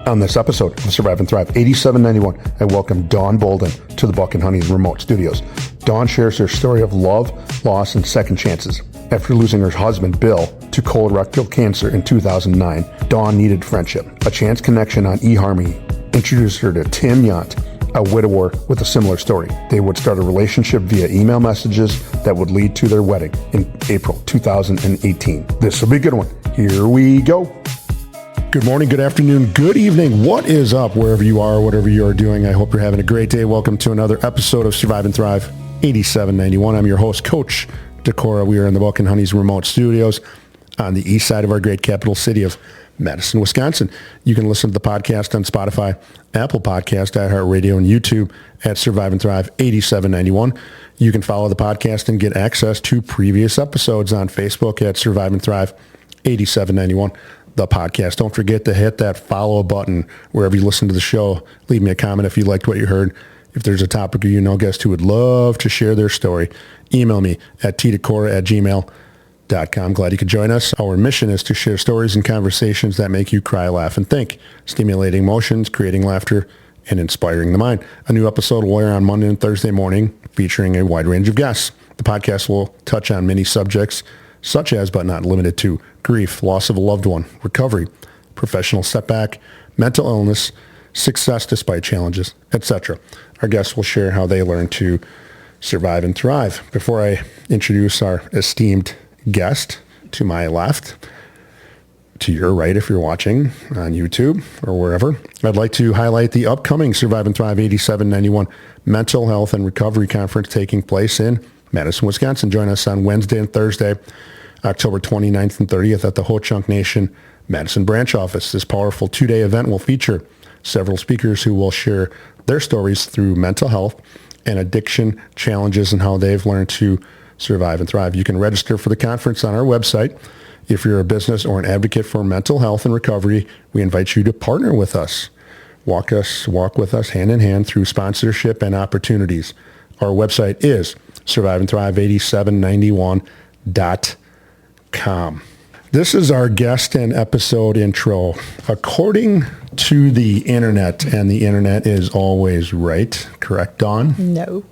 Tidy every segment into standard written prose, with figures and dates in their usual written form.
On this episode of Survive and Thrive 8791, I welcome Dawn Boldon to the Buck and Honey remote studios. Dawn shares her story of love, loss, and second chances. After losing her husband, Bill, to colorectal cancer in 2009, Dawn needed friendship. A chance connection on eHarmony introduced her to Tim Yount, a widower with a similar story. They would start a relationship via email messages that would lead to their wedding in April 2018. This will be a good one. Here we go. Good morning, good afternoon, good evening. What is up wherever you are, whatever you are doing? I hope you're having a great day. Welcome to another episode of Survive and Thrive 8791. I'm your host, Coach Decora. We are in the Buck and Honey's remote studios on the east side of our great capital city of Madison, Wisconsin. You can listen to the podcast on Spotify, Apple Podcast, iHeartRadio, and YouTube at Survive and Thrive 8791. You can follow the podcast and get access to previous episodes on Facebook at Survive and Thrive 8791. The podcast. Don't forget to hit that follow button wherever you listen to the show. Leave me a comment if you liked what you heard. If there's a topic or you know guest who would love to share their story, email me at tdecora@gmail.com. Glad you could join us. Our mission is to share stories and conversations that make you cry, laugh, and think, stimulating emotions, creating laughter, and inspiring the mind. A new episode will air on Monday and Thursday morning, featuring a wide range of guests. The podcast will touch on many subjects, such as, but not limited to, grief, loss of a loved one, recovery, professional setback, mental illness, success despite challenges, etc. Our guests will share how they learn to survive and thrive. Before I introduce our esteemed guest, to my left, to your right if you're watching on YouTube or wherever, I'd like to highlight the upcoming Survive and Thrive 8791 Mental Health and Recovery Conference taking place in Madison, Wisconsin. Join us on Wednesday and Thursday, October 29th and 30th at the Ho Chunk Nation Madison branch office. This powerful two-day event will feature several speakers who will share their stories through mental health and addiction challenges and how they've learned to survive and thrive. You can register for the conference on our website. If you're a business or an advocate for mental health and recovery, we invite you to partner with us. Walk with us hand in hand through sponsorship and opportunities. Our website is surviveandthrive8791.com. This is our guest and episode intro. According to the internet, and the internet is always right, correct, Dawn? No.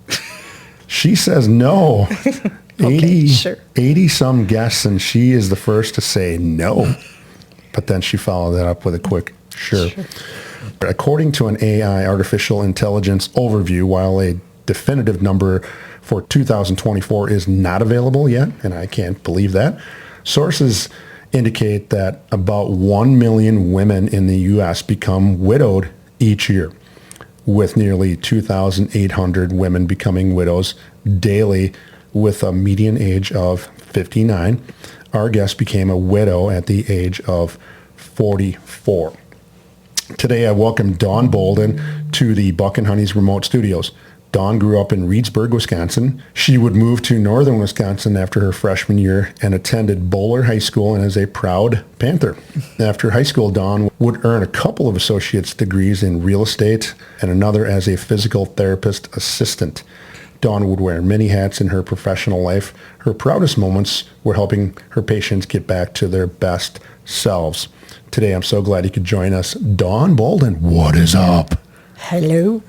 She says no. Okay, sure. 80 some guests, and she is the first to say no. But then she followed that up with a quick sure. According to an AI, artificial intelligence overview, while a definitive number for 2024 is not available yet, and I can't believe that, sources indicate that about 1 million women in the U.S. become widowed each year, with nearly 2,800 women becoming widows daily with a median age of 59. Our guest became a widow at the age of 44. Today, I welcome Dawn Boldon to the Buck and Honey's remote studios. Dawn grew up in Reedsburg, Wisconsin. She would move to northern Wisconsin after her freshman year and attended Bowler High School and is a proud Panther. After high school, Dawn would earn a couple of associate's degrees in real estate and another as a physical therapist assistant. Dawn would wear many hats in her professional life. Her proudest moments were helping her patients get back to their best selves. Today, I'm so glad you could join us. Dawn Boldon, what is up? Hello.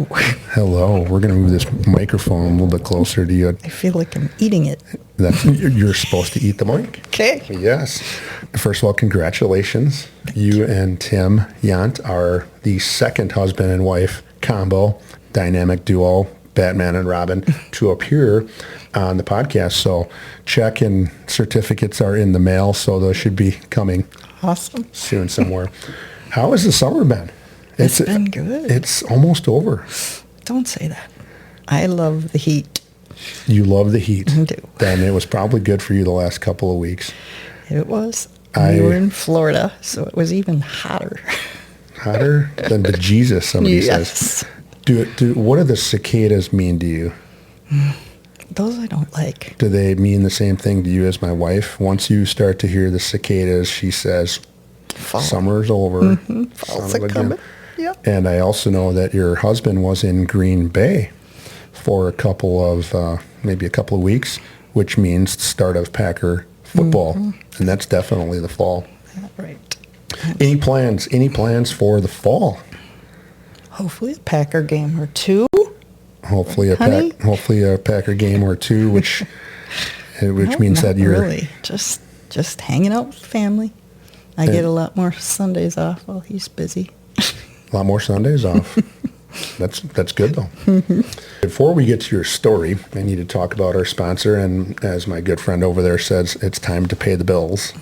Hello. We're going to move this microphone a little bit closer to you. I feel like I'm eating it. You're supposed to eat the mic. Okay. Yes. First of all, congratulations. You and Tim Yount are the second husband and wife combo, dynamic duo, Batman and Robin, to appear on the podcast. So check and certificates are in the mail, so those should be coming awesome soon somewhere. How has the summer been? It's been good. It's almost over. Don't say that. I love the heat. You love the heat. I do. Then it was probably good for you the last couple of weeks. It was. We were in Florida, so it was even hotter. Hotter than bejesus, somebody says. What do the cicadas mean to you? Those I don't like. Do they mean the same thing to you as my wife? Once you start to hear the cicadas, she says, fall. Summer's over. Mm-hmm. Fall's coming. Yep. And I also know that your husband was in Green Bay for maybe a couple of weeks, which means start of Packer football. Mm-hmm. And that's definitely the fall. Right. Any plans? Any plans for the fall? Hopefully a Packer game or two. Hopefully a Packer game or two, which No, means that not you're really just hanging out with family. I get a lot more Sundays off while he's busy. a lot more Sundays off. That's good though. Before we get to your story, I need to talk about our sponsor, and as my good friend over there says, it's time to pay the bills.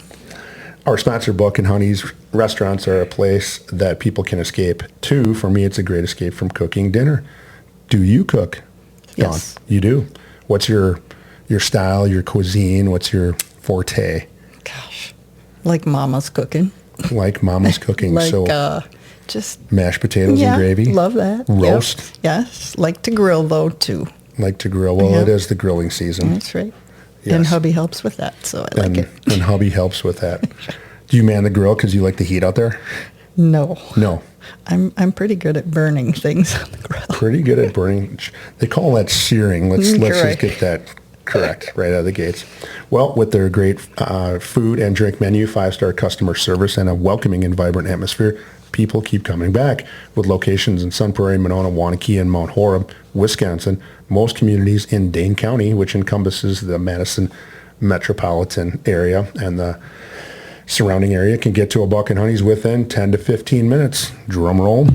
Our sponsor, Buck and Honey's restaurants, are a place that people can escape to. For me, it's a great escape from cooking dinner. Do you cook, Dawn? Yes. You do. What's your style, your cuisine? What's your forte? Gosh, like Mama's cooking. Like Mama's cooking. Like so just mashed potatoes and gravy? Love that. Roast? Yep. Yes. Like to grill though too. Like to grill. Well, Yep. It is the grilling season. That's right. Yes. And hubby helps with that, so I like it. And hubby helps with that. Do you man the grill because you like the heat out there? No. No. I'm pretty good at burning things on the grill. Pretty good at burning. They call that searing. Let's just Correct. get that correct right out of the gates. Well, with their great food and drink menu, 5-star customer service, and a welcoming and vibrant atmosphere, people keep coming back. With locations in Sun Prairie, Monona, Waunakee, and Mount Horeb, Wisconsin, most communities in Dane County, which encompasses the Madison metropolitan area and the surrounding area, can get to a Buck and Honey's within 10 to 15 minutes. Drum roll.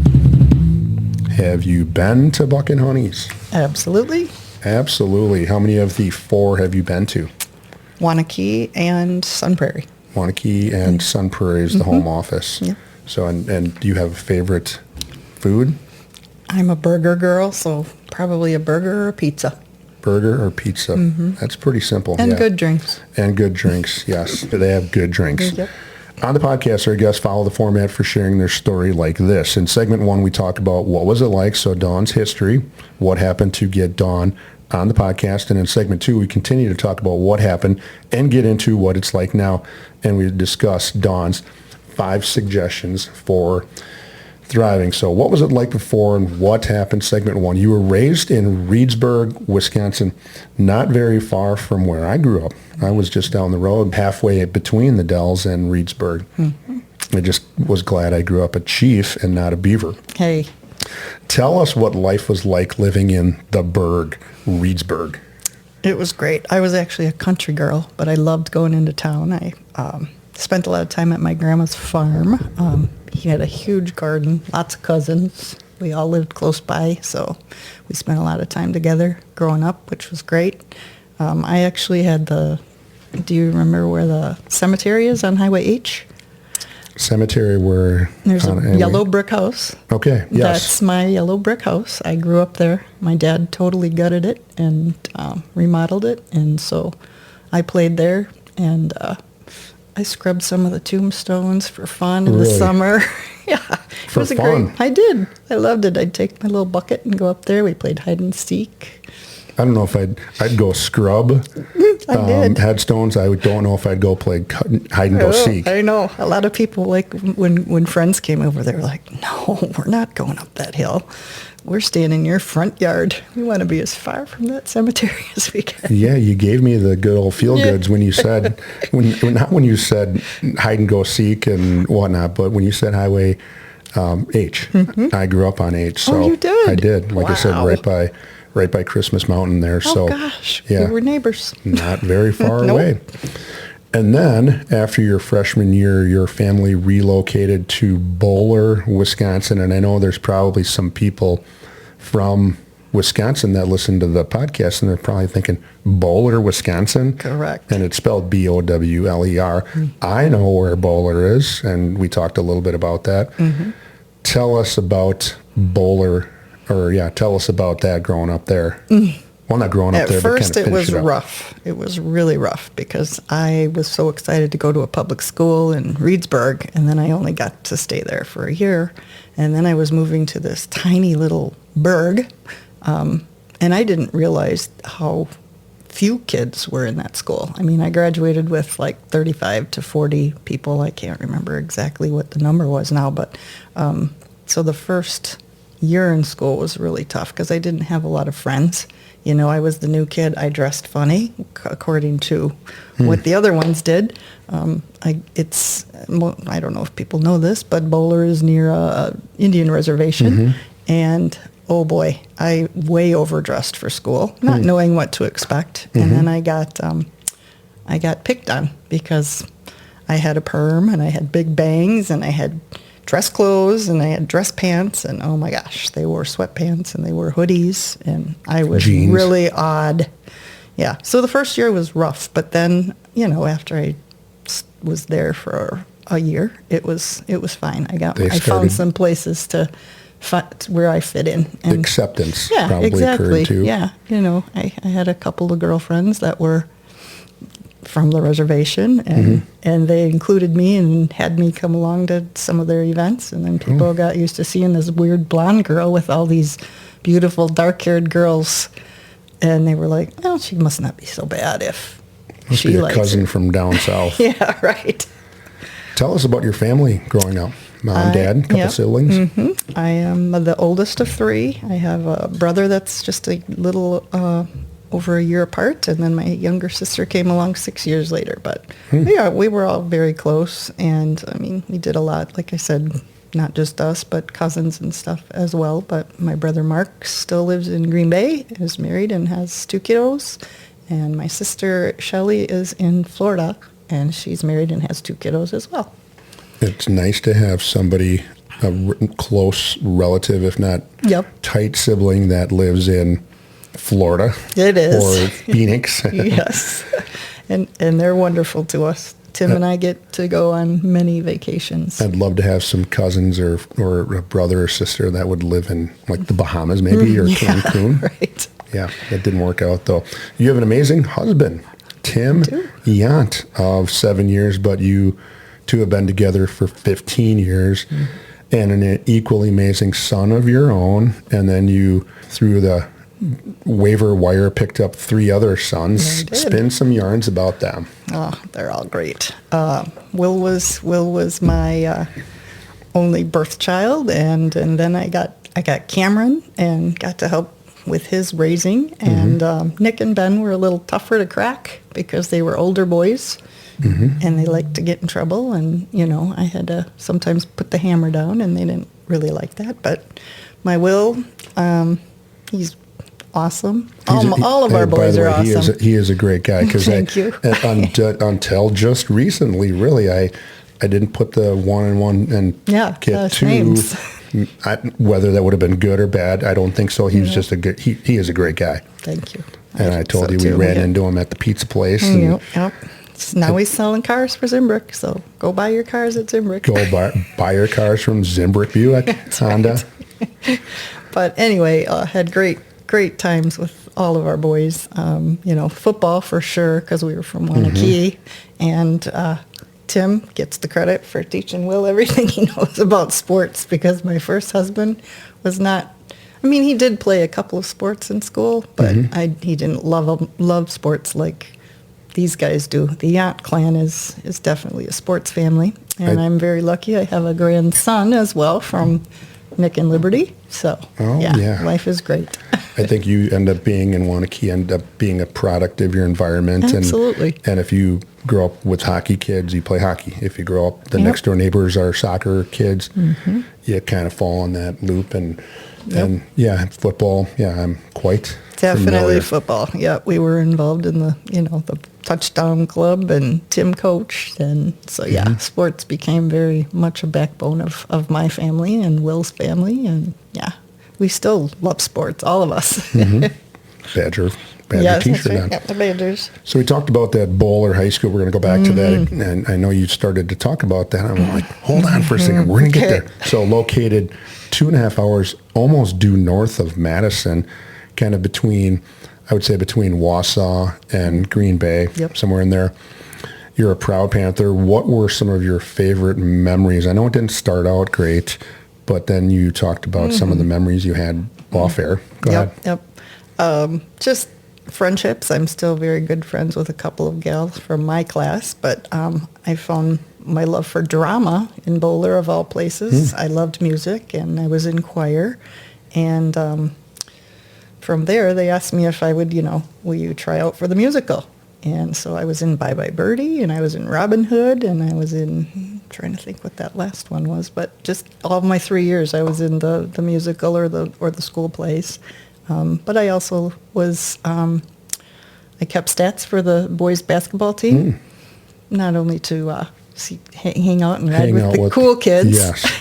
Have you been to Buck and Honey's? Absolutely. Absolutely. How many of the 4 have you been to? Waunakee and Sun Prairie. Waunakee and Sun Prairie is the home office. Yeah. So, and do you have a favorite food? I'm a burger girl, so probably a burger or a pizza. Burger or pizza? That's pretty simple. And yeah. good drinks. And good drinks, yes. They have good drinks. Yep. On the podcast, our guests follow the format for sharing their story like this. In segment 1, we talk about what was it like, so Dawn's history, what happened to get Dawn on the podcast. And in segment 2, we continue to talk about what happened and get into what it's like now. And we discuss Dawn's 5 suggestions for thriving. So what was it like before and what happened? Segment 1. You were raised in Reedsburg, Wisconsin, not very far from where I grew up. I was just down the road, halfway between the Dells and Reedsburg. I just was glad I grew up a chief and not a beaver. Hey, Tell us what life was like living in the Berg, Reedsburg. it was great. I was actually a country girl, but I loved going into town. I spent a lot of time at my grandma's farm. He had a huge garden, lots of cousins. We all lived close by, so we spent a lot of time together growing up, which was great. I actually had do you remember where the cemetery is on Highway H? Cemetery where... There's a yellow brick house. Okay, yes. That's my yellow brick house. I grew up there. My dad totally gutted it and remodeled it, and so I played there, and I scrubbed some of the tombstones for fun in the summer. Yeah, it For was fun? I did. I loved it. I'd take my little bucket and go up there. We played hide and seek. I don't know if I'd go scrub I did. headstones. I don't know if I'd go play hide and go seek. I know. A lot of people, like, when friends came over, they were like, no, we're not going up that hill. We're staying in your front yard. We want to be as far from that cemetery as we can. Yeah, you gave me the good old feel goods when you said, not when you said hide and go seek and whatnot, but when you said Highway H. I grew up on H. So Oh, you did? I did. Like I said, Wow. right by Christmas Mountain there. Oh, So gosh. yeah. We were neighbors. Not very far Nope. away. And then after your freshman year, your family relocated to Bowler, Wisconsin. And I know there's probably some people from Wisconsin that listen to the podcast, and they're probably thinking, Bowler, Wisconsin? Correct. And it's spelled Bowler. I know where Bowler is, and we talked a little bit about that. Tell us about Bowler, tell us about that growing up there. Well, not growing up At there, but first, kind of it was finished up. rough. It was really rough because I was so excited to go to a public school in Reedsburg, and then I only got to stay there for a year. And then I was moving to this tiny little burg, and I didn't realize how few kids were in that school. I mean, I graduated with like 35 to 40 people. I can't remember exactly what the number was now, but so the first year in school was really tough because I didn't have a lot of friends. I was the new kid. I dressed funny, according to what the other ones did. I don't know if people know this, but Bowler is near a Indian reservation, and oh boy, I way overdressed for school, not knowing what to expect, and then I got picked on because I had a perm and I had big bangs and I had dress clothes and I had dress pants, and oh my gosh, they wore sweatpants and they wore hoodies, and I was Jeans. really odd. Yeah. So the first year was rough, but then, after I was there for a year, it was fine. I found some places where I fit in. And acceptance yeah, probably exactly. occurred too. Yeah. I had a couple of girlfriends that were from the reservation, and they included me and had me come along to some of their events, and then people got used to seeing this weird blonde girl with all these beautiful dark-haired girls, and they were like, well, she must not be so bad if Must she be a likes cousin her. from down south. Yeah, right. Tell us about your family growing up. Mom, dad, couple Yep. siblings. I am the oldest of three. I have a brother that's just a little over a year apart, and then my younger sister came along 6 years later. But yeah, we were all very close, and I mean, we did a lot. Like I said, not just us, but cousins and stuff as well. But my brother Mark still lives in Green Bay, is married and has 2 kiddos, and my sister Shelley is in Florida, and she's married and has 2 kiddos as well. It's nice to have somebody, a close relative, if not tight sibling, that lives in Florida. It is. Or Phoenix. Yes. And they're wonderful to us. Tim and I get to go on many vacations. I'd love to have some cousins or a brother or sister that would live in like the Bahamas maybe, or Cancun. Right. Yeah, that didn't work out though. You have an amazing husband, Tim Yant, of 7 years, but you two have been together for 15 years, and an equally amazing son of your own. And then you, through the waiver wire, picked up 3 other sons. Spin some yarns about them. Oh, they're all great. Will was my only birth child, and then I got Cameron and got to help with his raising. And Nick and Ben were a little tougher to crack because they were older boys. And they liked to get in trouble, and I had to sometimes put the hammer down, and they didn't really like that. But my Will, he's awesome. All of our boys are awesome. He is a great guy. Thank you. Until just recently, really, I didn't put the 1 and 1 and get 2. Names. Whether that would have been good or bad, I don't think so. He's just a good. He is a great guy. Thank you. And I told you we ran into him at the pizza place. And Yep. Now he's selling cars for Zimbrick, so go buy your cars at Zimbrick. Go buy your cars from Zimbrick Buick, Honda. Right. But anyway, had great times with all of our boys. Football for sure, because we were from Wanakee, and Tim gets the credit for teaching Will everything he knows about sports, because my first husband was not. I mean, he did play a couple of sports in school, but he didn't love sports like these guys do. The Yant clan is definitely a sports family, and I'm very lucky. I have a grandson as well from Nick and Liberty. So life is great. I think you end up being in Wanakee, end up being a product of your environment. Absolutely. And if you grow up with hockey kids, you play hockey. If you grow up, the next door neighbors are soccer kids, you kind of fall in that loop. And football. Yeah, I'm quite definitely familiar. Football. Yeah, we were involved in the the touchdown club, and Tim coached, and so sports became very much a backbone of my family and Will's family, and we still love sports, all of us. Badger Yes, t-shirt that's on. right. The Badgers. So we talked about that Bowler High School. We're going to go back to that, and I know you started to talk about that. I'm like, hold on for a second. We're going to get there. So located 2.5 hours almost due north of Madison, kind of between Wausau and Green Bay, somewhere in there. You're a proud Panther. What were some of your favorite memories? I know it didn't start out great, but then you talked about some of the memories you had off air. Go ahead. Yep. Just friendships. I'm still very good friends with a couple of gals from my class, but I found my love for drama in Bowler, of all places. I loved music, and I was in choir, and from there, they asked me if I would, will you try out for the musical? And so I was in Bye Bye Birdie, and I was in Robin Hood, and I was in, trying to think what that last one was, but just all of my 3 years I was in the musical or the school plays. But I also was, I kept stats for the boys basketball team, not only to hang out and ride with the cool kids, yes.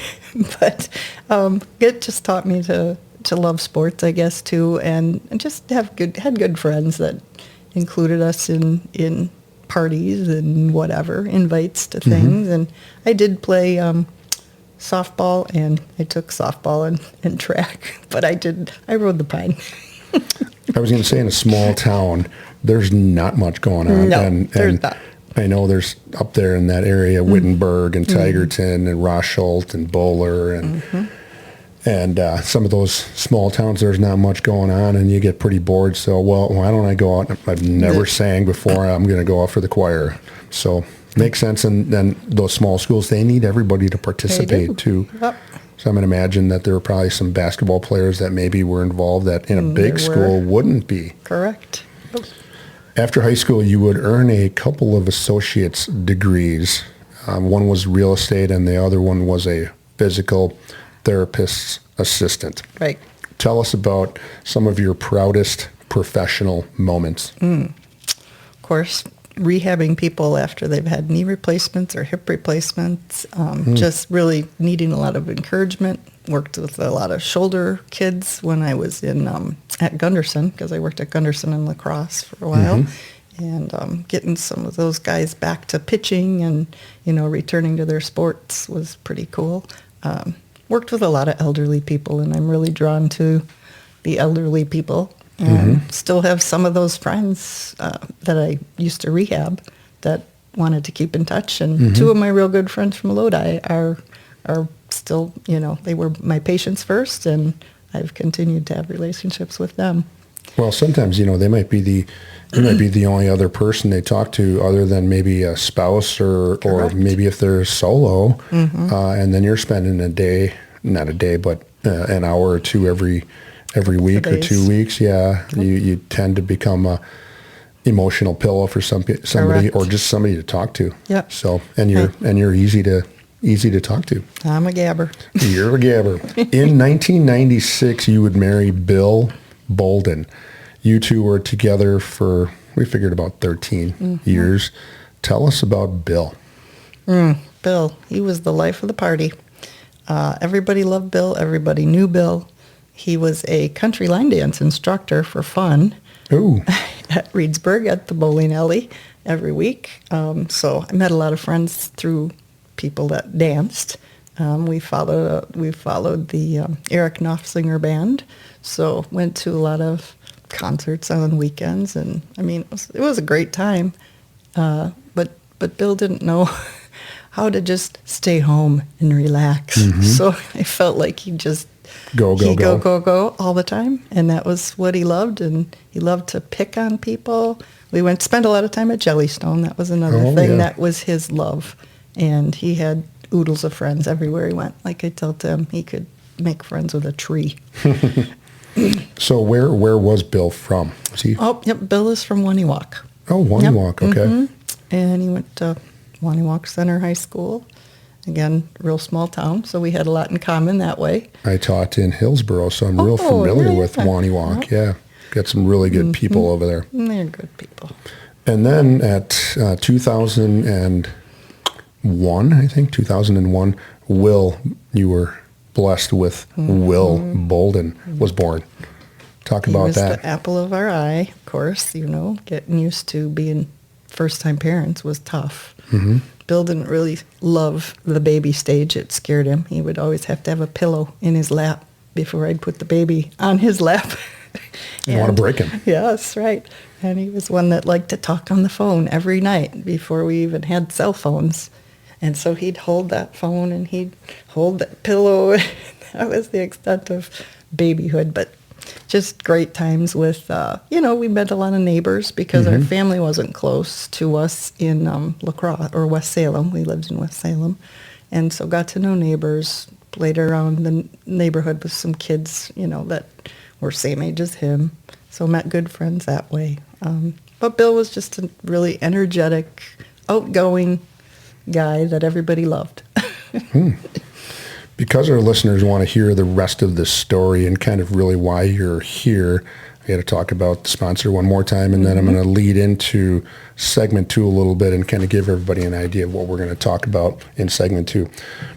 but it just taught me to love sports, I guess, too, and just had good friends that included us in parties and whatever, invites to things. And I did play softball, and I took softball and track, but I rode the pine. I was going to say, in a small town, there's not much going on. No, there's not. I know there's up there in that area, Wittenberg and Tigerton and Rosschult and Bowler and some of those small towns, there's not much going on, and you get pretty bored. So, why don't I go out? I've never sang before. I'm going to go out for the choir. So, makes sense. And then those small schools, they need everybody to participate too. Yep. So I'm going to imagine that there were probably some basketball players that maybe were involved that in a big school wouldn't be. Correct. After high school, you would earn a couple of associate's degrees. One was real estate, and the other one was a physical therapist's assistant. Right. Tell us about some of your proudest professional moments. Of course, rehabbing people after they've had knee replacements or hip replacements, just really needing a lot of encouragement. Worked with a lot of shoulder kids when I was at Gunderson, because I worked at Gunderson in lacrosse for a while, and getting some of those guys back to pitching and, returning to their sports was pretty cool. Worked with a lot of elderly people, and I'm really drawn to the elderly people. And still have some of those friends that I used to rehab that wanted to keep in touch. And two of my real good friends from Lodi are still, they were my patients first, and I've continued to have relationships with them. Well, sometimes, they might be the only other person they talk to other than maybe a spouse or maybe if they're solo. And then you're spending not a day, but an hour or two every week or 2 weeks. Yeah. You tend to become a emotional pillow for somebody. Correct. Or just somebody to talk to. Yep. So, and you're easy to talk to. I'm a gabber. You're a gabber. In 1996, you would marry Bill Boldon. You two were together for, we figured, about 13 years. Tell us about Bill. Bill, he was the life of the party. Everybody loved Bill. Everybody knew Bill. He was a country line dance instructor for fun. Ooh. At Reedsburg at the bowling alley every week. So I met a lot of friends through people that danced. We followed the Eric Knopfsinger band, so went to a lot of concerts on weekends, and it was a great time. But Bill didn't know how to just stay home and relax. So I felt like he just go all the time, and that was what he loved. And he loved to pick on people. We spent a lot of time at Jellystone. That was another thing that was his love. And he had oodles of friends everywhere he went. Like I told him, he could make friends with a tree. So where was Bill from? Was he? Oh, yep. Bill is from Waniwak. Oh, Waniwak. Yep. Okay. And he went to Waniwak Center High School. Again, real small town, so we had a lot in common that way. I taught in Hillsboro, so I'm real familiar with Waniwak. Yeah. Got some really good people over there. They're good people. And then at 2001, I think, 2001, you were blessed with Will Boldon was born. Talk about that. He was the apple of our eye, of course. Getting used to being first-time parents was tough. Bill didn't really love the baby stage. It scared him. He would always have to have a pillow in his lap before I'd put the baby on his lap. You want to break him. Yes, right. And he was one that liked to talk on the phone every night before we even had cell phones. And so he'd hold that phone and he'd hold that pillow. That was the extent of babyhood. But just great times with, we met a lot of neighbors because our family wasn't close to us in La Crosse or West Salem. We lived in West Salem. And so got to know neighbors, played around the neighborhood with some kids, that were same age as him, so met good friends that way. But Bill was just a really energetic, outgoing guy that everybody loved. Because our listeners want to hear the rest of this story and kind of really why you're here, I got to talk about the sponsor one more time, and then I'm going to lead into segment 2 a little bit and kind of give everybody an idea of what we're going to talk about in segment 2.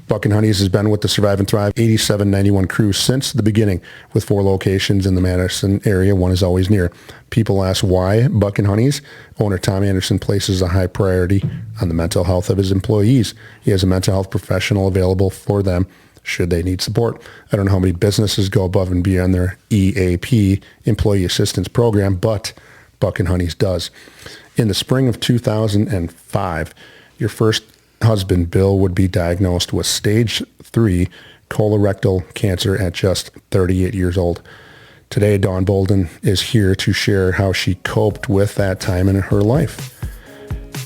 Buck and Honey's has been with the Survive and Thrive 8791 crew since the beginning, with 4 locations in the Madison area. One is always near. People ask why Buck and Honey's. Owner Tom Anderson places a high priority on the mental health of his employees. He has a mental health professional available for them should they need support. I don't know how many businesses go above and beyond their EAP, Employee Assistance Program, but Buck and Honey's does. In the spring of 2005, your first husband, Bill, would be diagnosed with stage 3 colorectal cancer at just 38 years old. Today, Dawn Boldon is here to share how she coped with that time in her life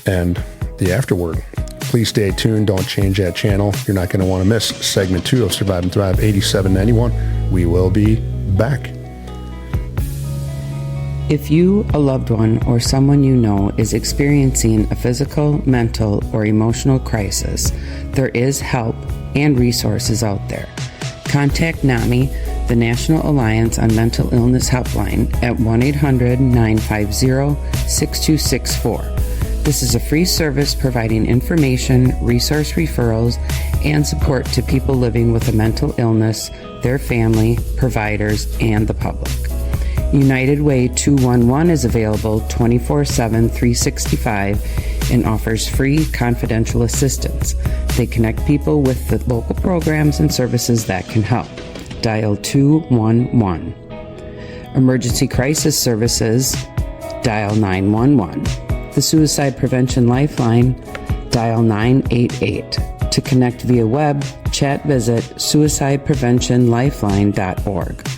and the afterward. Please stay tuned. Don't change that channel. You're not going to want to miss segment 2 of Survive and Thrive 8791. We will be back. If you, a loved one, or someone you know is experiencing a physical, mental, or emotional crisis, there is help and resources out there. Contact NAMI, the National Alliance on Mental Illness Helpline, at 1-800-950-6264. This is a free service providing information, resource referrals, and support to people living with a mental illness, their family, providers, and the public. United Way 211 is available 24/7, 365, and offers free confidential assistance. They connect people with the local programs and services that can help. Dial 211. Emergency Crisis Services, dial 911. The Suicide Prevention Lifeline, dial 988. To connect via web, chat, visit suicidepreventionlifeline.org.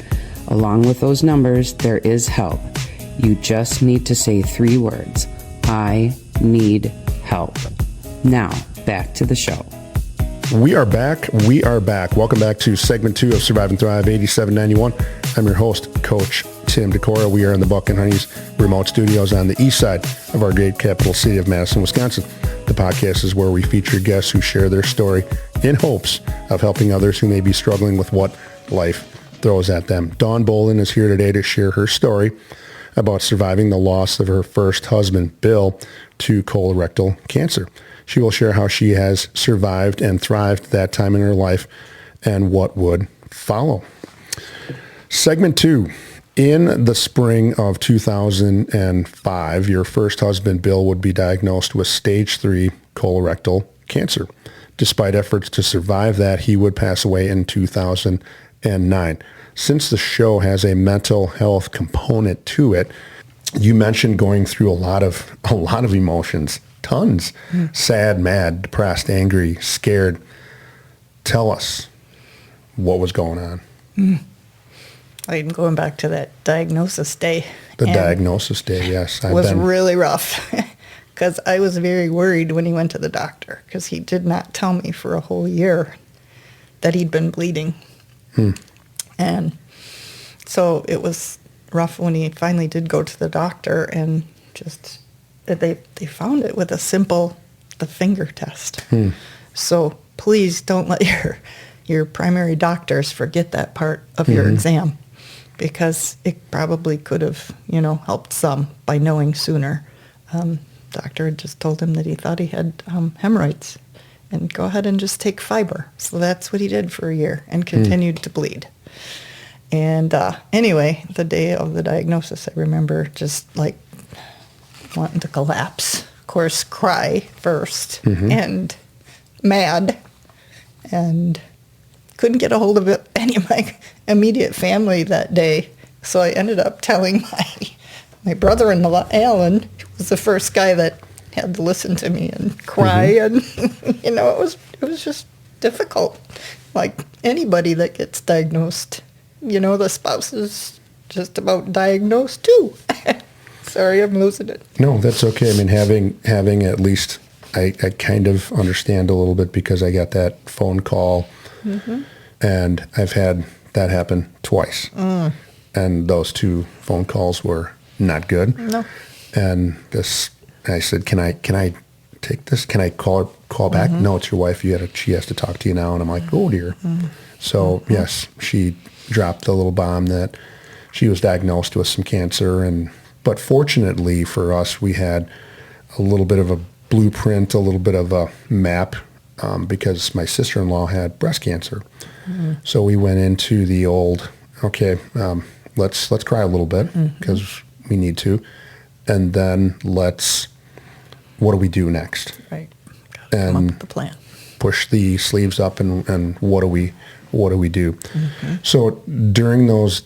Along with those numbers, there is help. You just need to say 3 words. I need help. Now, back to the show. We are back. Welcome back to segment 2 of Survive and Thrive 8791. I'm your host, Coach Tim Decora. We are in the Buck and Honey's remote studios on the east side of our great capital city of Madison, Wisconsin. The podcast is where we feature guests who share their story in hopes of helping others who may be struggling with what life throws at them. Dawn Boldon is here today to share her story about surviving the loss of her first husband, Bill, to colorectal cancer. She will share how she has survived and thrived that time in her life and what would follow. Segment 2. In the spring of 2005, your first husband, Bill, would be diagnosed with stage 3 colorectal cancer. Despite efforts to survive that, he would pass away in 2009. Since the show has a mental health component to it, you mentioned going through a lot of emotions, tons. Sad, mad, depressed, angry, scared. Tell us what was going on. I'm going back to that diagnosis day. The diagnosis day, yes. It was really rough because I was very worried when he went to the doctor because he did not tell me for a whole year that he'd been bleeding. And so it was rough when he finally did go to the doctor, and just they found it with the finger test. So please don't let your primary doctors forget that part of your exam, because it probably could have, helped some by knowing sooner. Doctor had just told him that he thought he had hemorrhoids, and go ahead and just take fiber. So that's what he did for a year and continued to bleed. And anyway, the day of the diagnosis, I remember just like wanting to collapse. Of course, cry first and mad, and couldn't get a hold of any of my immediate family that day. So I ended up telling my brother-in-law, Alan, who was the first guy that had to listen to me and cry. And, it was just difficult. Like anybody that gets diagnosed, the spouse is just about diagnosed too. Sorry, I'm losing it. No, that's okay. I mean, having at least, I kind of understand a little bit because I got that phone call, and I've had that happen twice. And those 2 phone calls were not good. No. And I said, can I take this? Can I call back? No, it's your wife. She has to talk to you now. And I'm like, oh dear. So yes, she dropped the little bomb that she was diagnosed with some cancer. But fortunately for us, we had a little bit of a blueprint, a little bit of a map, because my sister-in-law had breast cancer. So we went into the old, okay, let's cry a little bit because we need to. And then what do we do next? Right. Gotta come up with the plan. Push the sleeves up and what do we do? So during those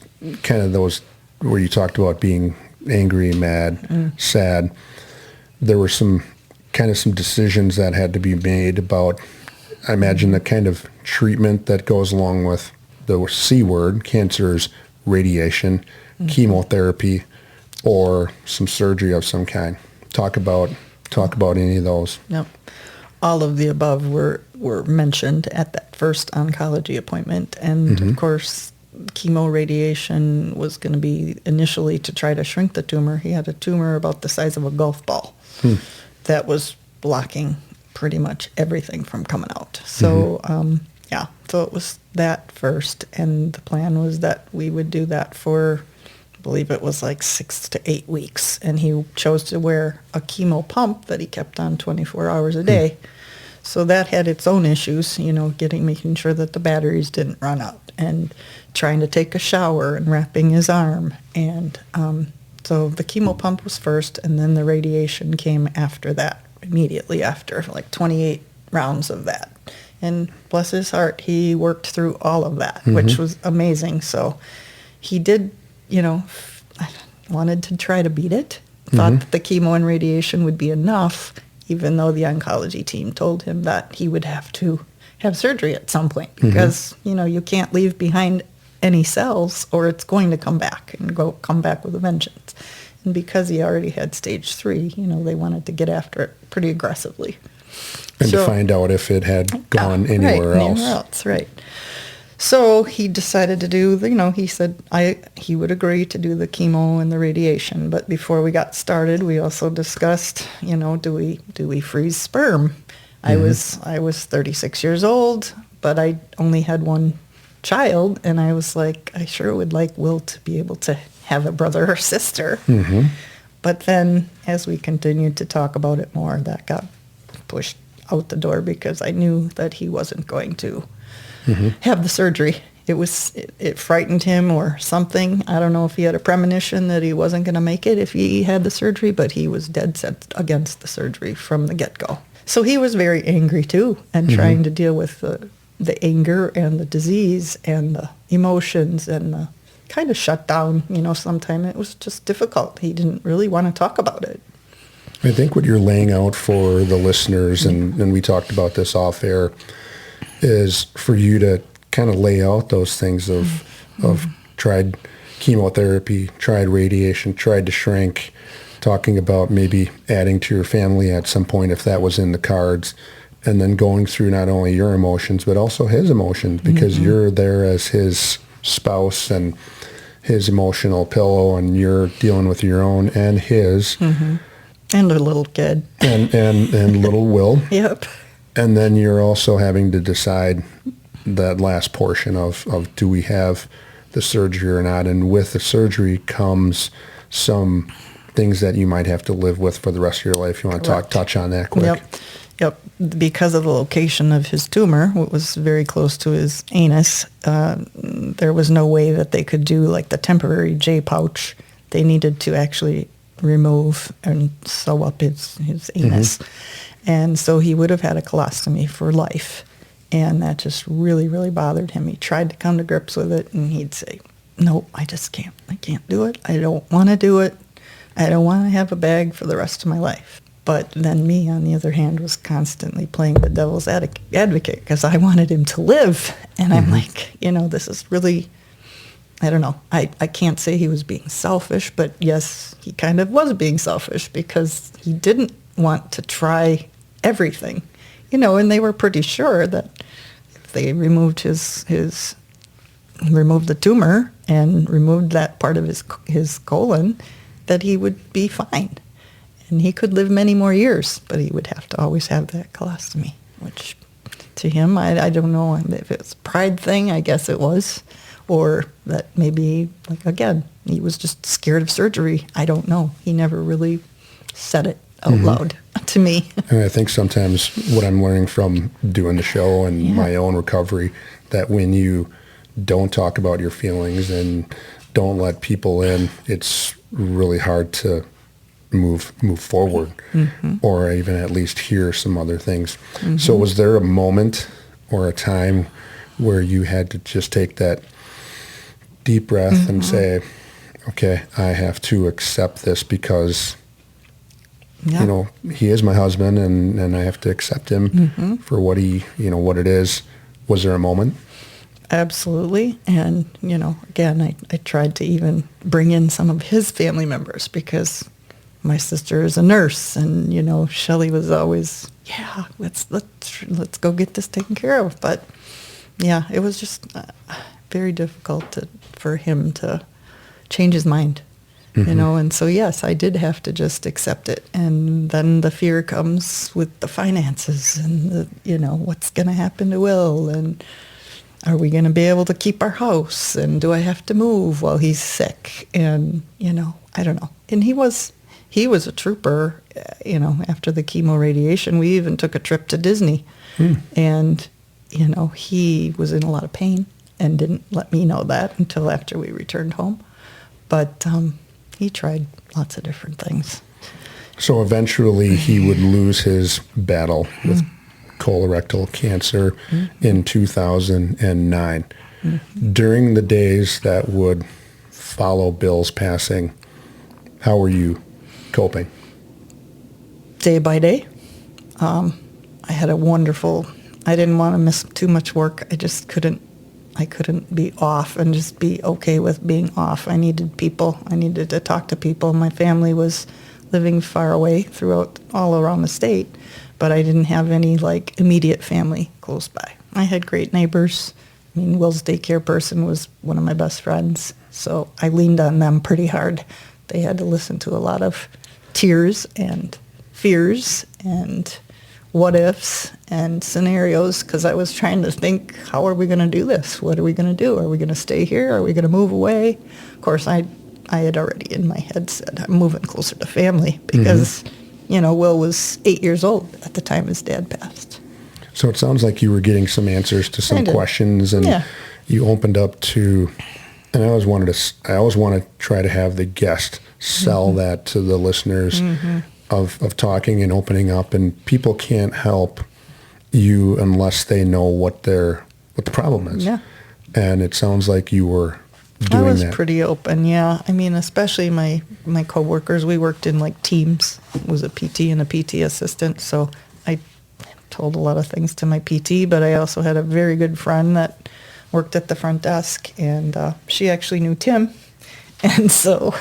where you talked about being angry, mad, sad, there were some decisions that had to be made about, I imagine, the kind of treatment that goes along with the C word, cancer's radiation, chemotherapy, or some surgery of some kind. Talk about any of those. Yep. All of the above were mentioned at that first oncology appointment. And of course, chemo radiation was going to be initially to try to shrink the tumor. He had a tumor about the size of a golf ball that was blocking pretty much everything from coming out. So, so it was that first. And the plan was that we would do that for, I believe it was like 6 to 8 weeks. And he chose to wear a chemo pump that he kept on 24 hours a day. So that had its own issues, making sure that the batteries didn't run out and trying to take a shower and wrapping his arm. And so the chemo pump was first, and then the radiation came after that, immediately after, like 28 rounds of that. And bless his heart, he worked through all of that, which was amazing. So he did, wanted to try to beat it, thought that the chemo and radiation would be enough, even though the oncology team told him that he would have to have surgery at some point because, you can't leave behind any cells or it's going to come back with a vengeance. And because he already had stage 3, they wanted to get after it pretty aggressively. And to find out if it had gone anywhere else. Right. So he decided to do, he said he would agree to do the chemo and the radiation. But before we got started, we also discussed, do we freeze sperm? I was 36 years old, but I only had one child, and I was like, I sure would like Will to be able to have a brother or sister. But then as we continued to talk about it more, that got pushed out the door because I knew that he wasn't going to have the surgery. It frightened him or something. I don't know if he had a premonition that he wasn't going to make it if he had the surgery, but he was dead set against the surgery from the get-go. So he was very angry too, and trying to deal with the anger and the disease and the emotions and the kind of shut down. Sometimes it was just difficult. He didn't really want to talk about it. I think what you're laying out for the listeners, and we talked about this off air, is for you to kind of lay out those things of tried chemotherapy, tried radiation, tried to shrink, talking about maybe adding to your family at some point if that was in the cards, and then going through not only your emotions but also his emotions because you're there as his spouse and his emotional pillow, and you're dealing with your own and his. And a little kid. And little Will. Yep. And then you're also having to decide that last portion of do we have the surgery or not? And with the surgery comes some things that you might have to live with for the rest of your life. You want to touch on that quick? Yep. Because of the location of his tumor, what was very close to his anus, there was no way that they could do like the temporary J pouch. They needed to actually remove and sew up his anus. And so he would have had a colostomy for life. And that just really, really bothered him. He tried to come to grips with it, and he'd say, no, I just can't. I can't do it. I don't want to do it. I don't want to have a bag for the rest of my life. But then me, on the other hand, was constantly playing the devil's advocate because I wanted him to live. And I'm like, this is really, I don't know. I can't say he was being selfish, but yes, he kind of was being selfish because he didn't want to try everything. And they were pretty sure that if they removed his removed the tumor and removed that part of his colon, that he would be fine. And he could live many more years, but he would have to always have that colostomy, which to him, I don't know if it's a pride thing, I guess it was, or that maybe, like, again, he was just scared of surgery. I don't know. He never really said it out loud to me. And I think sometimes what I'm learning from doing the show and my own recovery, that when you don't talk about your feelings and don't let people in, it's really hard to move forward, or even at least hear some other things. So was there a moment or a time where you had to just take that deep breath and say, okay, I have to accept this because you know, he is my husband, and I have to accept him for what he, you know, what it is. Was there a moment? Absolutely. And, you know, again, I tried to even bring in some of his family members, because my sister is a nurse, and, you know, Shelley was always, yeah, let's go get this taken care of. But yeah, it was just very difficult for him to change his mind, you know. And so, yes, I did have to just accept it. And then the fear comes with the finances and the, you know, what's going to happen to Will, and are we going to be able to keep our house, and do I have to move while he's sick? And, you know, I don't know. And he was a trooper, you know. After the chemo radiation, we even took a trip to Disney. And, you know, he was in a lot of pain and didn't let me know that until after we returned home. But he tried lots of different things. So eventually he would lose his battle with colorectal cancer in 2009. During the days that would follow Bill's passing, how were you coping? Day by day. I had a wonderful, I didn't want to miss too much work. I couldn't be off and just be okay with being off. I needed people. I needed to talk to people. My family was living far away all around the state, but I didn't have any, like, immediate family close by. I had great neighbors. I mean, Will's daycare person was one of my best friends, so I leaned on them pretty hard. They had to listen to a lot of tears and fears and what ifs and scenarios, because I was trying to think, how are we going to do this? What are we going to do? Are we going to stay here? Are we going to move away? Of course, I had already in my head said I'm moving closer to family, because, you know, Will was 8 years old at the time his dad passed. So it sounds like you were getting some answers to some questions, and you opened up to, and I always want to try to have the guest sell that to the listeners of talking and opening up, and people can't help you unless they know what the problem is. Yeah. And it sounds like you were doing that. I was pretty open, yeah. I mean, especially my coworkers, we worked in, like, teams. It was a PT and a PT assistant, so I told a lot of things to my PT, but I also had a very good friend that worked at the front desk, and she actually knew Tim. And so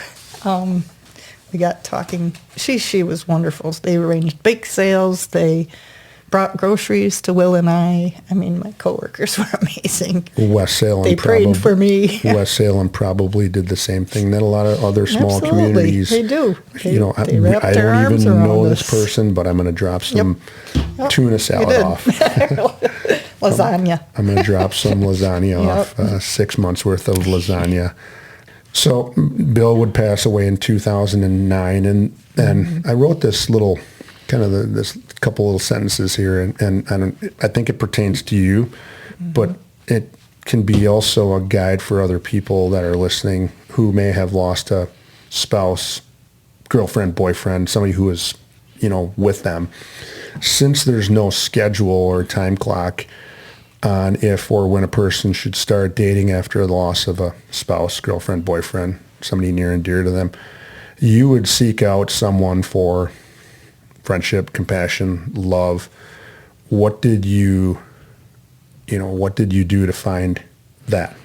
we got talking. She was wonderful. They arranged bake sales. They brought groceries to Will and I. I mean, my coworkers were amazing. West Salem. They prayed for me. West Salem probably did the same thing that a lot of other small communities. They do. You know, I don't even know this person, but I'm going to drop some tuna salad off. Lasagna. I'm going to drop some lasagna off, 6 months worth of lasagna. So Bill would pass away in 2009, and I wrote this little, kind of this couple little sentences here, and I think it pertains to you, but it can be also a guide for other people that are listening who may have lost a spouse, girlfriend, boyfriend, somebody who is, you know, with them. Since there's no schedule or time clock on if or when a person should start dating after the loss of a spouse, girlfriend, boyfriend, somebody near and dear to them, you would seek out someone for friendship, compassion, love. What did you do to find that?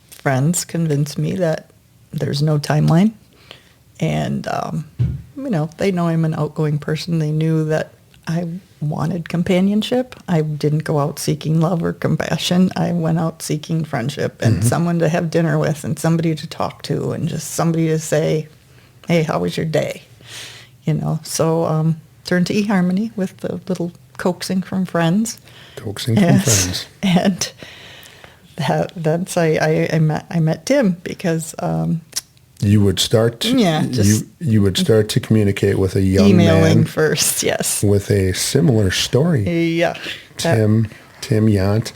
Friends convinced me that there's no timeline. And, you know, they know I'm an outgoing person. They knew that I wanted companionship. I didn't go out seeking love or compassion. I went out seeking friendship and someone to have dinner with and somebody to talk to and just somebody to say, hey, how was your day? So turned to eHarmony with the little coaxing from friends. Coaxing from friends. And that's I met Tim because you would start you would start to communicate with a young emailing man first, yes, with a similar story. Yeah. Tim Yant.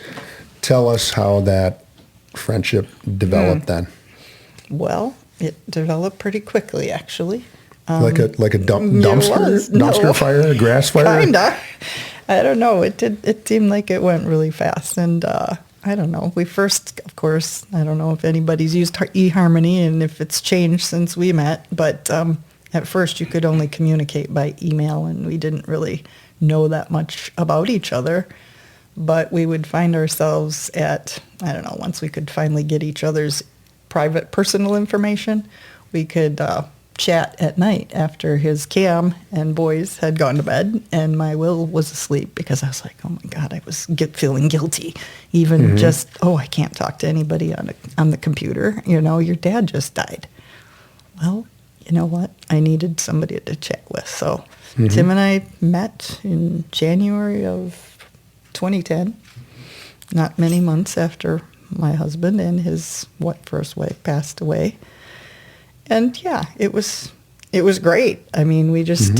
Tell us how that friendship developed then. Well, it developed pretty quickly, actually. Like a dumpster fire, a grass fire? Kinda. I don't know. It seemed like it went really fast. And I don't know. We first, of course, I don't know if anybody's used eHarmony and if it's changed since we met, but at first you could only communicate by email and we didn't really know that much about each other. But we would find ourselves at, I don't know, once we could finally get each other's private personal information, we could chat at night after his Cam and boys had gone to bed and my Will was asleep because I was like, oh my God, I was feeling guilty. Even just, I can't talk to anybody on the computer. Your dad just died. Well, you know what? I needed somebody to chat with. So Tim and I met in January of 2010, not many months after my husband and his first wife passed away. And yeah, it was great. I mean, we just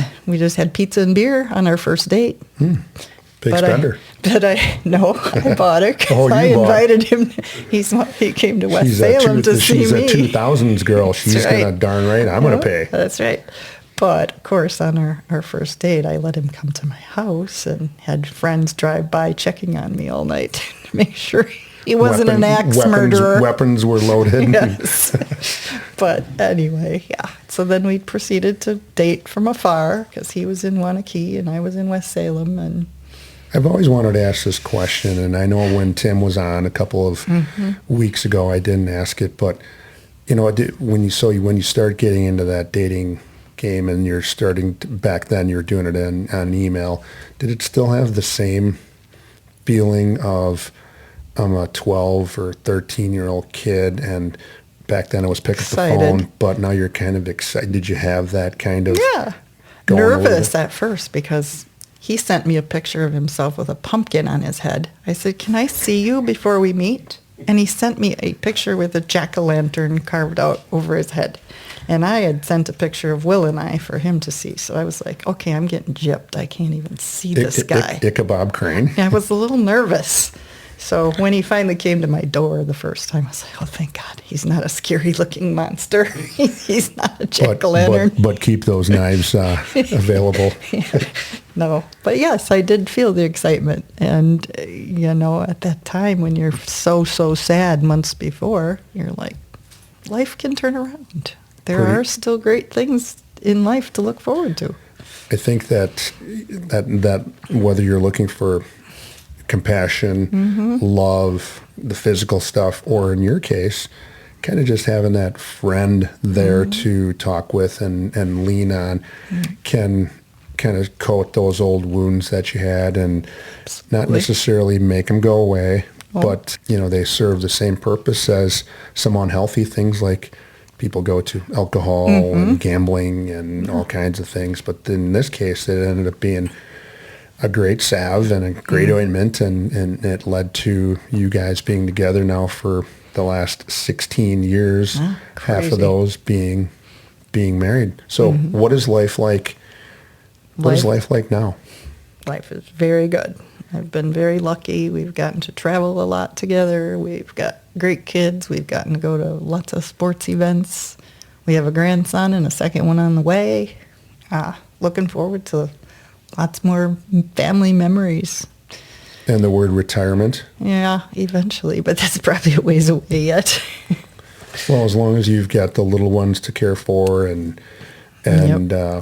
had pizza and beer on our first date. Big spender. I bought it. Oh, I invited him. He came to West Salem to see me. She's a 2000s girl. She's gonna darn right. I'm gonna pay. That's right. But of course, on our first date, I let him come to my house and had friends drive by checking on me all night to make sure he wasn't an axe murderer. Weapons were loaded. Yes. But anyway, yeah. So then we proceeded to date from afar because he was in Wanakee and I was in West Salem. And I've always wanted to ask this question, and I know when Tim was on a couple of weeks ago, I didn't ask it, but when you start getting into that dating game and you're starting back then, you're doing it on email. Did it still have the same feeling of I'm a 12 or 13-year-old kid, and back then it was pick up the phone, but now you're kind of excited. Did you have that kind of nervous at first because he sent me a picture of himself with a pumpkin on his head. I said, can I see you before we meet? And he sent me a picture with a jack-o'-lantern carved out over his head. And I had sent a picture of Will and I for him to see. So I was like, okay, I'm getting gypped. I can't even see this guy. Ichabod Crane. I was a little nervous. So when he finally came to my door the first time, I was like, oh, thank God. He's not a scary-looking monster. He's not a jack-o'-lantern. But keep those knives available. No. But yes, I did feel the excitement. And, at that time when you're so sad months before, you're like, life can turn around. There are still great things in life to look forward to. I think that whether you're looking for compassion, love, the physical stuff, or in your case, kind of just having that friend there to talk with and lean on can kind of coat those old wounds that you had and not necessarily make them go away, but they serve the same purpose as some unhealthy things like people go to alcohol and gambling and all kinds of things. But in this case, it ended up being a great salve and a great ointment, and it led to you guys being together now for the last 16 years, half of those being married. So what is life like? What is life like now? Life is very good. I've been very lucky. We've gotten to travel a lot together. We've got great kids. We've gotten to go to lots of sports events. We have a grandson and a second one on the way. Looking forward to lots more family memories. And the word retirement? Yeah, eventually, but that's probably a ways away yet. Well, as long as you've got the little ones to care for and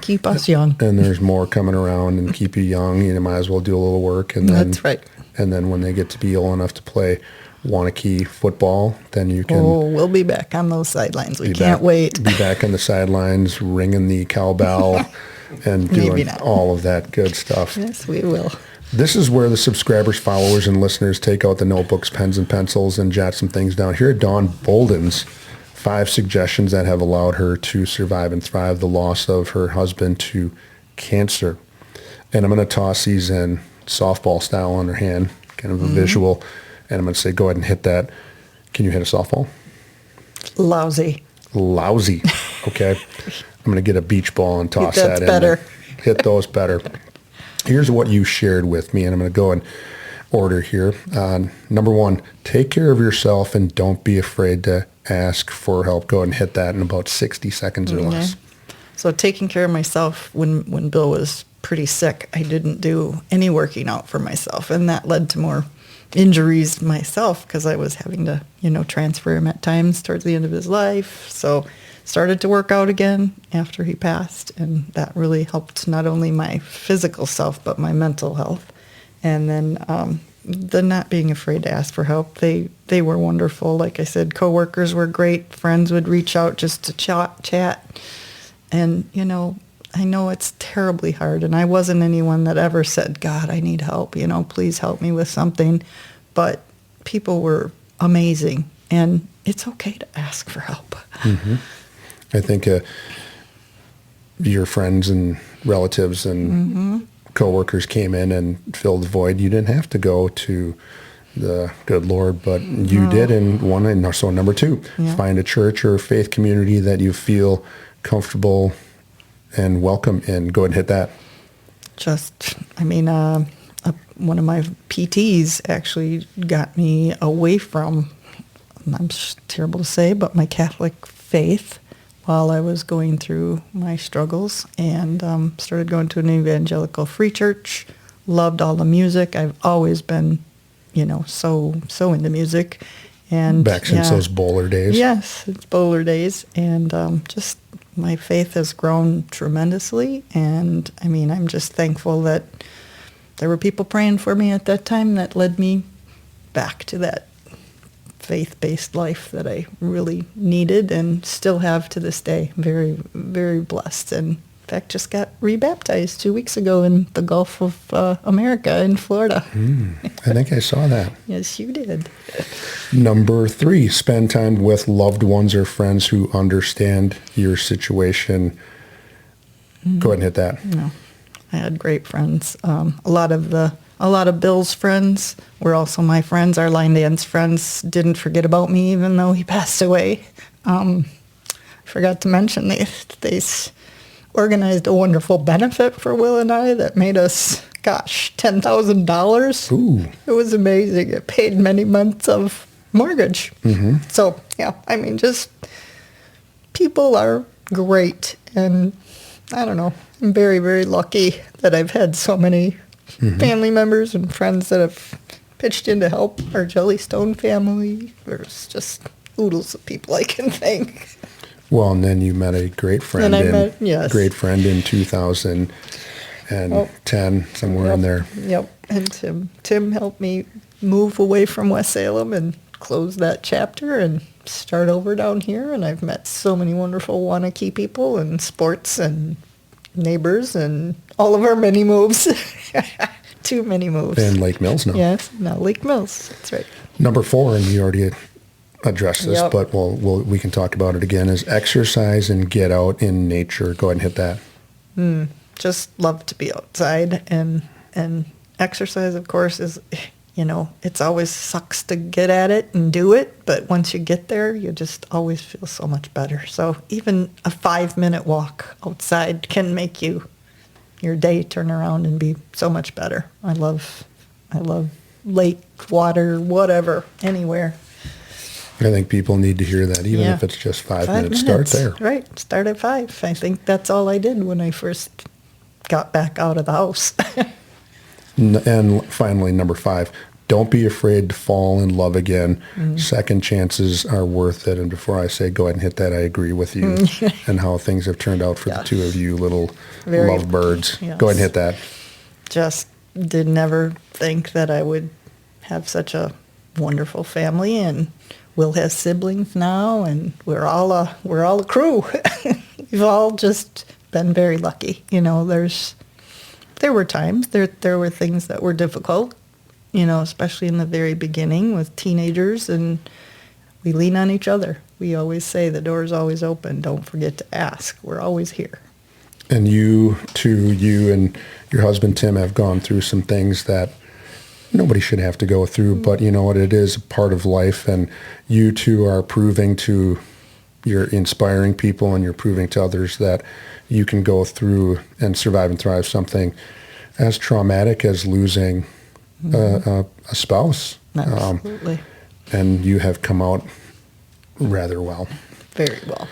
keep us young. And there's more coming around and keep you young, you might as well do a little work. And then, that's right. And then when they get to be ill enough to play Wanakee football, then you can... Oh, we'll be back on those sidelines. We can't wait. Be back on the sidelines, ringing the cowbell, and Maybe doing not. all of that good stuff. Yes, we will. This is where the subscribers, followers, and listeners take out the notebooks, pens, and pencils and jot some things down. Here are Dawn Boldon's 5 suggestions that have allowed her to survive and thrive the loss of her husband to cancer. And I'm going to toss these in softball style on her hand, kind of a visual. And I'm going to say, go ahead and hit that. Can you hit a softball? Lousy. Lousy. Okay. I'm going to get a beach ball and toss That's that in. better. Hit those better. Here's what you shared with me, and I'm going to go in order here. Number 1, take care of yourself and don't be afraid to ask for help. Go ahead and hit that in about 60 seconds or less. So taking care of myself when Bill was pretty sick, I didn't do any working out for myself, and that led to more injuries myself because I was having to, transfer him at times towards the end of his life. So started to work out again after he passed, and that really helped not only my physical self but my mental health. And then the not being afraid to ask for help, they were wonderful. Like I said, coworkers were great. Friends would reach out just to chat. And I know it's terribly hard, and I wasn't anyone that ever said, God, I need help, please help me with something. But people were amazing, and it's okay to ask for help. Mm-hmm. I think your friends and relatives and coworkers came in and filled the void. You didn't have to go to the good Lord, but you did. And so number 2, find a church or a faith community that you feel comfortable and welcome in. Go ahead and hit that. One of my PTs actually got me away from, I'm terrible to say, but my Catholic faith while I was going through my struggles, and started going to an evangelical free church. Loved all the music. I've always been, so into music. And back since those bowler days. Yes, it's bowler days, and just my faith has grown tremendously. And I'm just thankful that there were people praying for me at that time that led me back to that faith-based life that I really needed and still have to this day. Very, very blessed. And in fact, just got rebaptized 2 weeks ago in the Gulf of America in Florida. I think I saw that. Yes, you did. Number 3, spend time with loved ones or friends who understand your situation. Go ahead and hit that. No, I had great friends. A lot of Bill's friends were also my friends. Our line dance friends didn't forget about me, even though he passed away. I forgot to mention they organized a wonderful benefit for Will and I that made us, $10,000. Ooh. It was amazing. It paid many months of mortgage. Mm-hmm. So, just people are great. And I don't know, I'm very, very lucky that I've had so many family members and friends that have pitched in to help our Jellystone family. There's just oodles of people I can thank. Well, and then you met a great friend. Great friend in 2010, somewhere in there. Yep. And Tim helped me move away from West Salem and close that chapter and start over down here. And I've met so many wonderful Wanakee people and sports and neighbors and all of our many moves. Too many moves. And Lake Mills now. Yes, now Lake Mills. That's right. Number 4, and you already addressed this, but we can talk about it again, is exercise and get out in nature. Go ahead and hit that. Just love to be outside, and exercise, of course, is, it's always sucks to get at it and do it, but once you get there, you just always feel so much better. So even a 5-minute walk outside can make your day turn around and be so much better. I love lake, water, whatever, anywhere. I think people need to hear that, even if it's just 5 minutes. Start there. Right, start at 5. I think that's all I did when I first got back out of the house. And finally, number 5, don't be afraid to fall in love again. Second chances are worth it. And before I say go ahead and hit that, I agree with you and how things have turned out for the two of you little lovebirds. Yes. Go ahead and hit that. Just did never think that I would have such a wonderful family, and Will has siblings now, and we're all a crew. We've all just been very lucky. You know, there were times, there were things that were difficult, you know, especially in the very beginning with teenagers, and we lean on each other. We always say the door is always open. Don't forget to ask. We're always here. And you and your husband, Tim, have gone through some things that nobody should have to go through, but you know what? It is a part of life, and you two are proving to, you're inspiring people, and you're proving to others that you can go through and survive and thrive something as traumatic as losing a spouse. Absolutely. And you have come out rather well. Very well.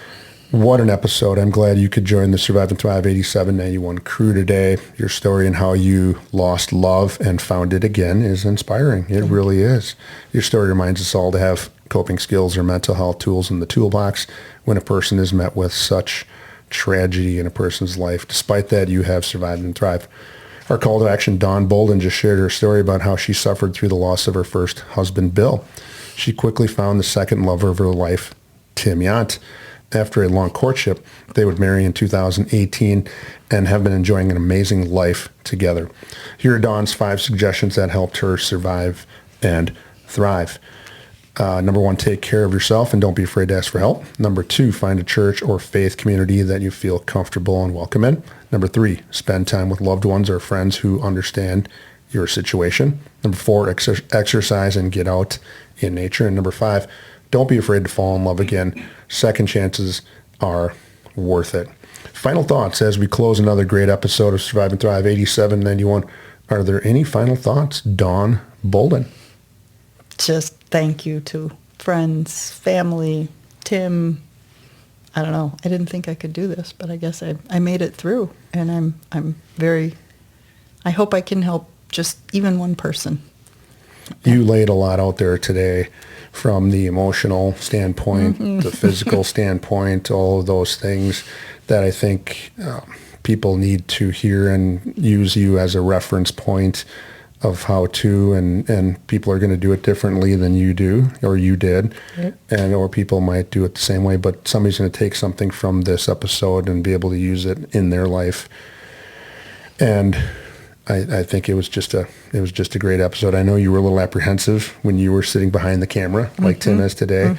What an episode. I'm glad you could join the Survive and Thrive 8791 crew today. Your story and how you lost love and found it again is inspiring. It really is. Your story reminds us all to have coping skills or mental health tools in the toolbox when a person is met with such tragedy in a person's life. Despite that, you have survived and thrived. Our call to action, Dawn Boldon just shared her story about how she suffered through the loss of her first husband, Bill. She quickly found the second lover of her life, Tim Yant. After a long courtship, they would marry in 2018 and have been enjoying an amazing life together. Here are Dawn's 5 suggestions that helped her survive and thrive. Number 1, take care of yourself and don't be afraid to ask for help. Number 2, find a church or faith community that you feel comfortable and welcome in. Number 3, spend time with loved ones or friends who understand your situation. Number 4, exercise and get out in nature. And number 5, don't be afraid to fall in love again. Second chances are worth it. Final thoughts as we close another great episode of Survive and Thrive 8791. Are there any final thoughts, Dawn Boldon? Just thank you to friends, family, Tim. I don't know. I didn't think I could do this, but I guess I made it through, and I hope I can help just even one person. You laid a lot out there today, from the emotional standpoint, the physical standpoint, all of those things that I think people need to hear and use you as a reference point of how to, and people are going to do it differently than you do, or you did, or people might do it the same way, but somebody's going to take something from this episode and be able to use it in their life. And I think it was just a great episode. I know you were a little apprehensive when you were sitting behind the camera, like Tim is today,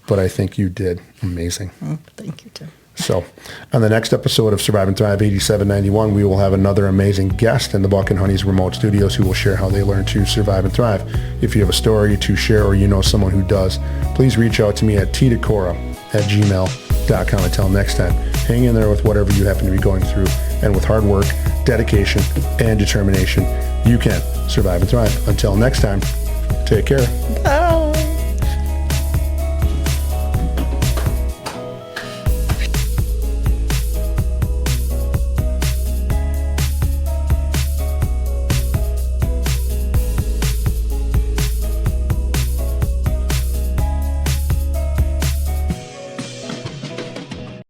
but I think you did amazing. Thank you, Tim. So on the next episode of Survive and Thrive 8791, we will have another amazing guest in the Buck and Honey's remote studios who will share how they learn to survive and thrive. If you have a story to share or you know someone who does, please reach out to me at tdecora@gmail.com. Until next time, hang in there with whatever you happen to be going through, and with hard work, dedication, and determination, you can survive and thrive. Until next time, take care. Bye.